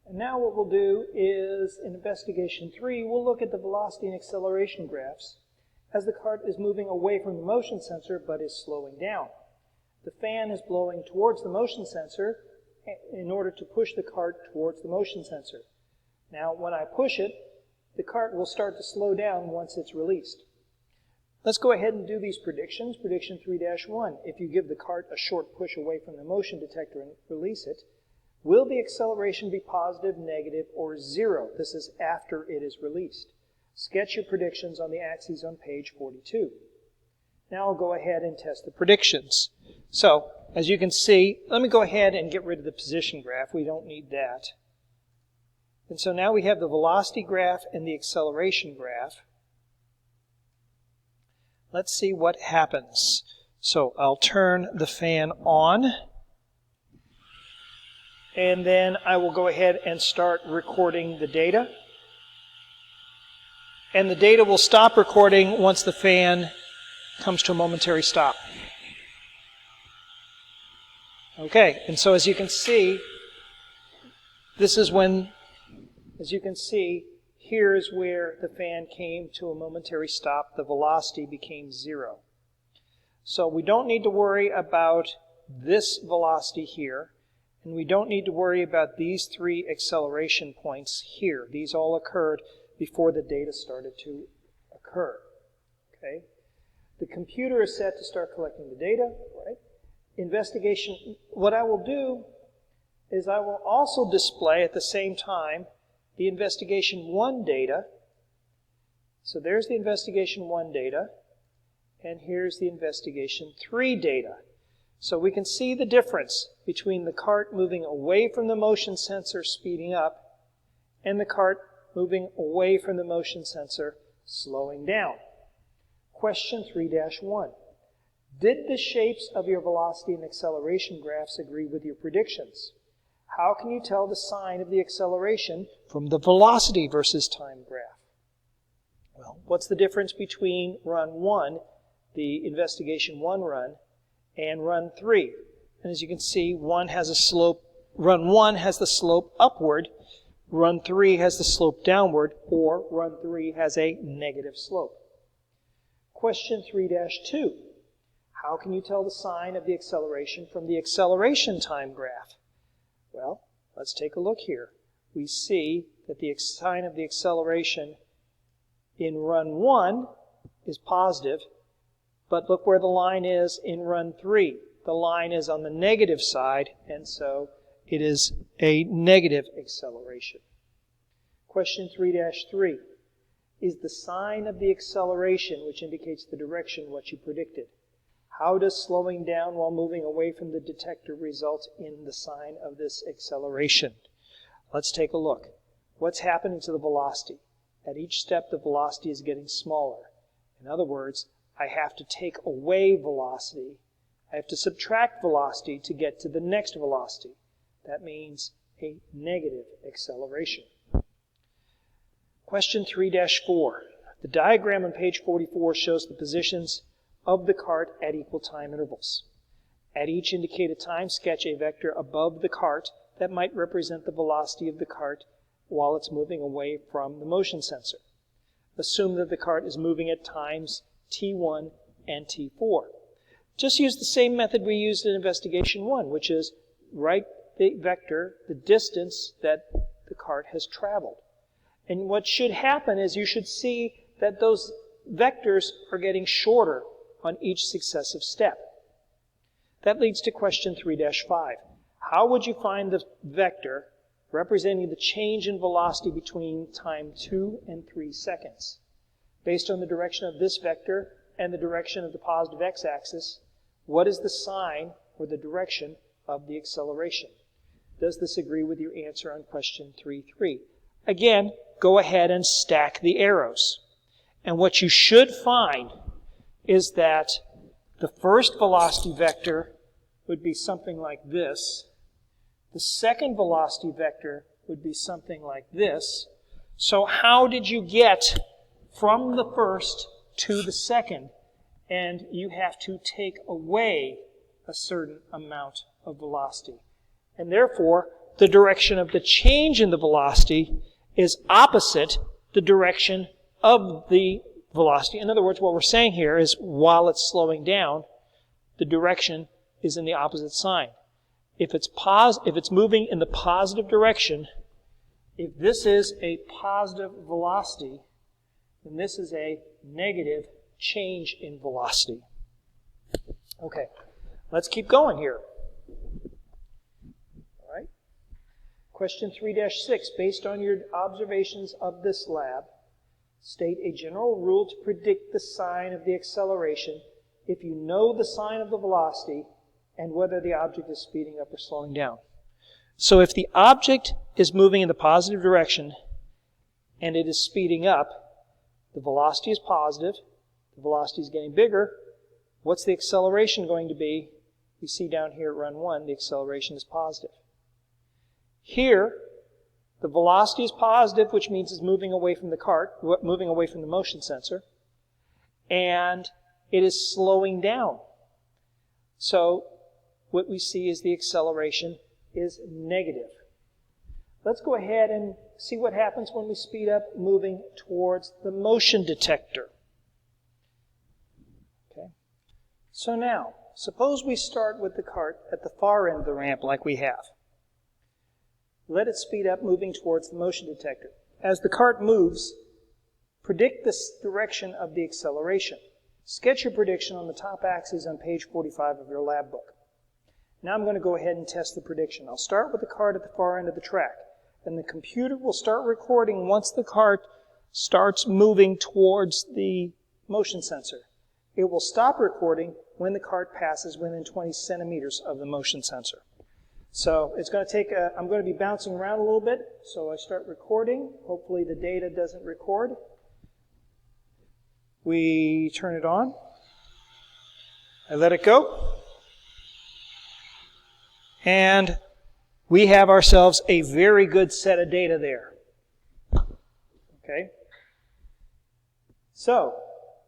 And now what we'll do is, in investigation 3, we'll look at the velocity and acceleration graphs as the cart is moving away from the motion sensor but is slowing down. The fan is blowing towards the motion sensor in order to push the cart towards the motion sensor. Now, when I push it, the cart will start to slow down once it's released. Let's go ahead and do these predictions. Prediction 3-1. If you give the cart a short push away from the motion detector and release it, will the acceleration be positive, negative, or zero? This is after it is released. Sketch your predictions on the axes on page 42. Now I'll go ahead and test the predictions. So, as you can see, let me go ahead and get rid of the position graph. We don't need that. And so now we have the velocity graph and the acceleration graph. Let's see what happens. So I'll turn the fan on. And then I will go ahead and start recording the data. And the data will stop recording once the fan comes to a momentary stop. Okay, and so as you can see, this is when, as you can see, here is where the fan came to a momentary stop. The velocity became zero. So we don't need to worry about this velocity here, and we don't need to worry about these three acceleration points here. These all occurred before the data started to occur. Okay? The computer is set to start collecting the data, right? Investigation, what I will do is I will also display at the same time the investigation 1 data. So there's the investigation 1 data, and here's the investigation 3 data. So we can see the difference between the cart moving away from the motion sensor speeding up and the cart moving away from the motion sensor slowing down. Question 3-1. Did the shapes of your velocity and acceleration graphs agree with your predictions? How can you tell the sign of the acceleration from the velocity versus time graph? Well, what's the difference between run 1, the investigation 1 run, and run 3? And as you can see, run 1 has the slope upward, run 3 has the slope downward, or run 3 has a negative slope. Question 3-2. How can you tell the sign of the acceleration from the acceleration time graph? Well, let's take a look here. We see that the sign of the acceleration in run 1 is positive, but look where the line is in run 3. The line is on the negative side, and so it is a negative acceleration. Question 3-3. Is the sign of the acceleration, which indicates the direction, what you predicted? How does slowing down while moving away from the detector result in the sign of this acceleration? Let's take a look. What's happening to the velocity? At each step, the velocity is getting smaller. In other words, I have to take away velocity. I have to subtract velocity to get to the next velocity. That means a negative acceleration. Question 3-4. The diagram on page 44 shows the positions of the cart at equal time intervals. At each indicated time, sketch a vector above the cart that might represent the velocity of the cart while it's moving away from the motion sensor. Assume that the cart is moving at times t1 and t4. Just use the same method we used in investigation 1, which is write the vector, the distance that the cart has traveled. And what should happen is you should see that those vectors are getting shorter on each successive step. That leads to question 3-5. How would you find the vector representing the change in velocity between time 2 and 3 seconds? Based on the direction of this vector and the direction of the positive x-axis, what is the sign or the direction of the acceleration? Does this agree with your answer on question 3-3? Again, go ahead and stack the arrows. And what you should find is that the first velocity vector would be something like this. The second velocity vector would be something like this. So how did you get from the first to the second? And you have to take away a certain amount of velocity. And therefore, the direction of the change in the velocity is opposite the direction of the velocity. In other words, what we're saying here is while it's slowing down, the direction is in the opposite sign. If it's moving in the positive direction, if this is a positive velocity, then this is a negative change in velocity. Okay, let's keep going here. All right. Question 3-6, based on your observations of this lab, state a general rule to predict the sign of the acceleration if you know the sign of the velocity and whether the object is speeding up or slowing down. So if the object is moving in the positive direction and it is speeding up, the velocity is positive, the velocity is getting bigger. What's the acceleration going to be? We see down here at run 1, the acceleration is positive. Here, the velocity is positive, which means it's moving away from the cart, moving away from the motion sensor, and it is slowing down. So what we see is the acceleration is negative. Let's go ahead and see what happens when we speed up moving towards the motion detector. Okay. So now, suppose we start with the cart at the far end of the ramp like we have. Let it speed up moving towards the motion detector. As the cart moves, predict the direction of the acceleration. Sketch your prediction on the top axis on page 45 of your lab book. Now I'm going to go ahead and test the prediction. I'll start with the cart at the far end of the track, and the computer will start recording once the cart starts moving towards the motion sensor. It will stop recording when the cart passes within 20 centimeters of the motion sensor. So it's going to take I'm going to be bouncing around a little bit, so I start recording. Hopefully the data doesn't record. We turn it on. I let it go. And we have ourselves a very good set of data there. Okay? So,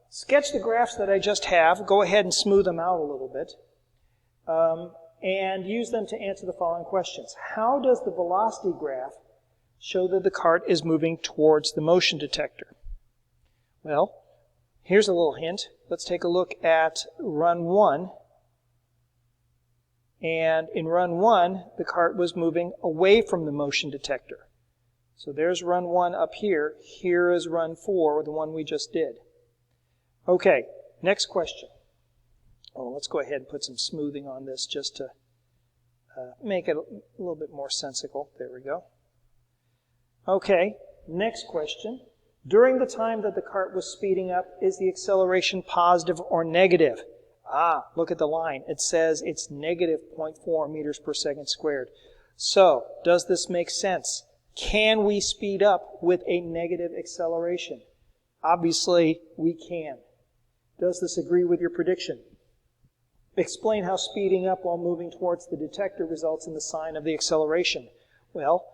sketch the graphs that I just have. Go ahead and smooth them out a little bit. And use them to answer the following questions. How does the velocity graph show that the cart is moving towards the motion detector? Well, here's a little hint. Let's take a look at run 1. And in run 1, the cart was moving away from the motion detector. So there's run 1 up here. Here is run 4, the one we just did. Okay, next question. Oh, let's go ahead and put some smoothing on this just to make it a little bit more sensical. There we go. Okay, next question. During the time that the cart was speeding up, is the acceleration positive or negative? Look at the line. It says it's negative 0.4 meters per second squared. So, does this make sense? Can we speed up with a negative acceleration? Obviously, we can. Does this agree with your prediction? Explain how speeding up while moving towards the detector results in the sign of the acceleration. Well,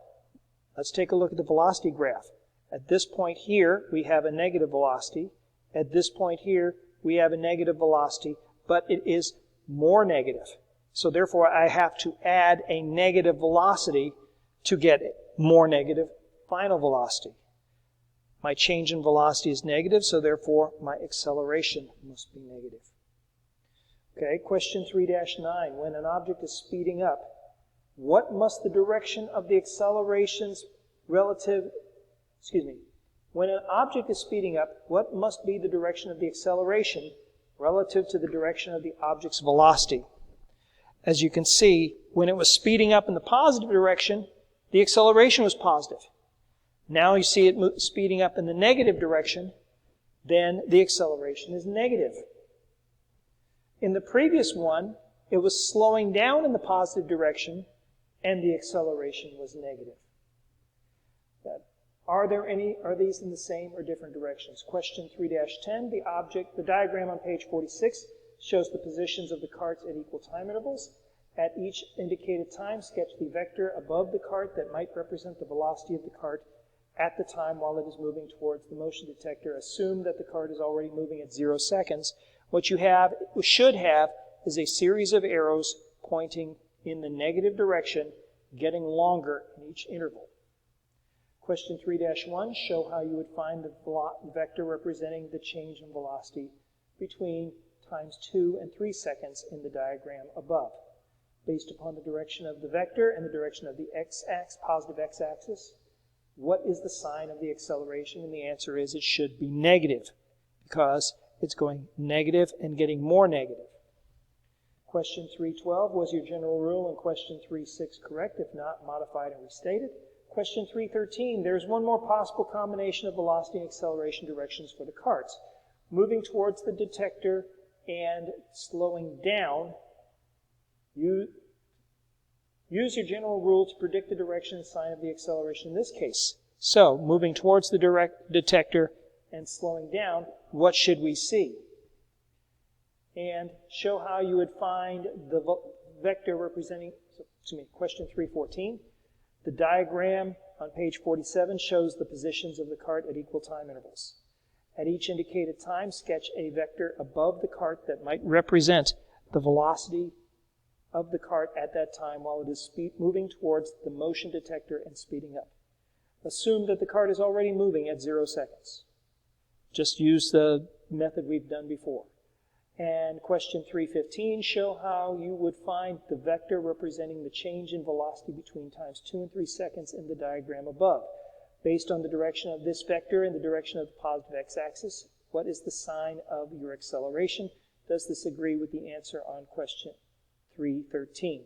let's take a look at the velocity graph. At this point here, we have a negative velocity. At this point here, we have a negative velocity, but it is more negative. So therefore, I have to add a negative velocity to get more negative final velocity. My change in velocity is negative, so therefore my acceleration must be negative. Okay, question 3-9. When an object is speeding up, what must the direction of the acceleration's When an object is speeding up, what must be the direction of the acceleration relative to the direction of the object's velocity? As you can see, when it was speeding up in the positive direction, the acceleration was positive. Now you see it speeding up in the negative direction, then the acceleration is negative. In the previous one, it was slowing down in the positive direction, and the acceleration was negative. Are these in the same or different directions? Question 3-10, the diagram on page 46 shows the positions of the carts at equal time intervals. At each indicated time, sketch the vector above the cart that might represent the velocity of the cart at the time while it is moving towards the motion detector. Assume that the cart is already moving at 0 seconds. What you should have is a series of arrows pointing in the negative direction. getting longer in each interval. Question 3-1, show how you would find the vector representing the change in velocity between times 2 and 3 seconds in the diagram above. Based upon the direction of the vector and the direction of the x-axis, positive x-axis, what is the sign of the acceleration? And the answer is it should be negative, because it's going negative and getting more negative. Question 3-12, was your general rule in question 3-6 correct? If not, modified and restated. Question 3-13, there's one more possible combination of velocity and acceleration directions for the carts. Moving towards the detector and slowing down. Use your general rule to predict the direction and sign of the acceleration in this case. So, moving towards the detector and slowing down, what should we see? And show how you would find the vector representing, question 3-14. The diagram on page 47 shows the positions of the cart at equal time intervals. At each indicated time, sketch a vector above the cart that might represent the velocity of the cart at that time while it is moving towards the motion detector and speeding up. Assume that the cart is already moving at 0 seconds. Just use the method we've done before. And question 3-15, show how you would find the vector representing the change in velocity between times 2 and 3 seconds in the diagram above. Based on the direction of this vector and the direction of the positive x-axis, what is the sign of your acceleration? Does this agree with the answer on question 3-13?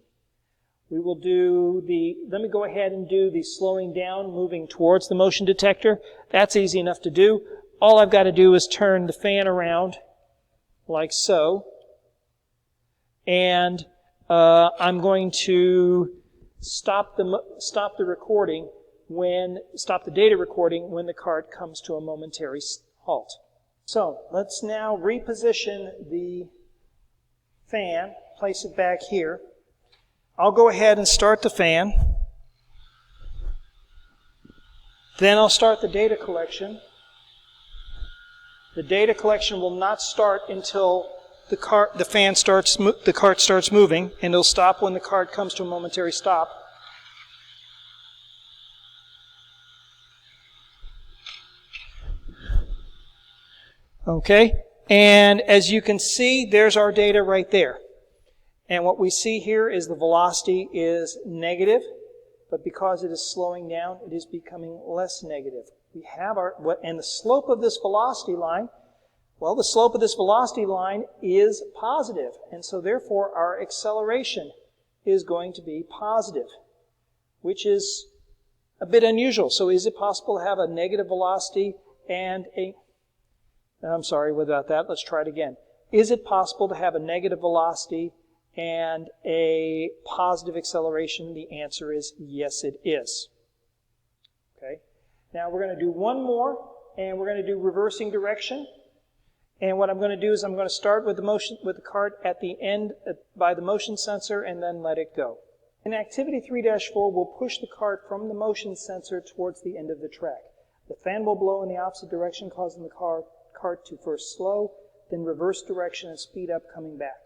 We will do let me go ahead and do the slowing down, moving towards the motion detector. That's easy enough to do. All I've got to do is turn the fan around like so. And I'm going to stop the recording stop the data recording when the cart comes to a momentary halt. So let's now reposition the fan, place it back here. I'll go ahead and start the fan. Then I'll start the data collection. The data collection will not start until the cart starts moving, and it'll stop when the cart comes to a momentary stop. Okay, and as you can see, there's our data right there. And what we see here is the velocity is negative, but because it is slowing down, it is becoming less negative. We have and the slope of this velocity line, well, the slope of this velocity line is positive, and so therefore our acceleration is going to be positive, which is a bit unusual. So is it possible to have a negative velocity and I'm sorry about that. Let's try it again. Is it possible to have a negative velocity and a positive acceleration? The answer is yes, it is. Okay. Now we're going to do one more, and we're going to do reversing direction. And what I'm going to do is I'm going to start with the cart at the end by the motion sensor and then let it go. In activity 3-4, we'll push the cart from the motion sensor towards the end of the track. The fan will blow in the opposite direction, causing the cart to first slow, then reverse direction and speed up, coming back.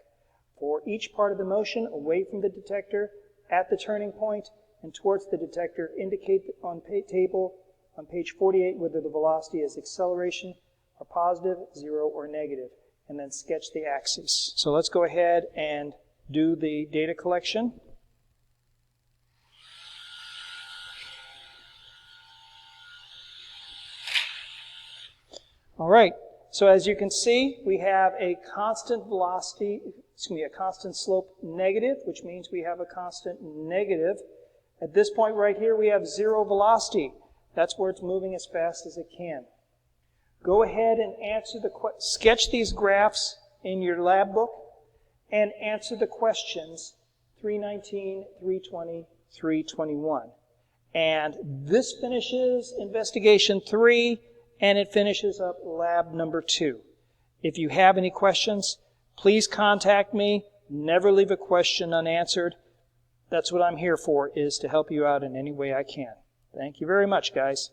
For each part of the motion, away from the detector, at the turning point, and towards the detector, indicate on table on page 48 whether the velocity is acceleration or positive, 0, or negative, and then sketch the axes. So let's go ahead and do the data collection. All right, so as you can see, we have a constant velocity, a constant slope negative, which means we have a constant negative. At this point right here, we have 0 velocity. That's where it's moving as fast as it can. Go ahead and sketch these graphs in your lab book and answer the questions 319, 320, 321. And this finishes investigation 3, and it finishes up lab number 2. If you have any questions, please contact me. Never leave a question unanswered. That's what I'm here for, is to help you out in any way I can. Thank you very much, guys.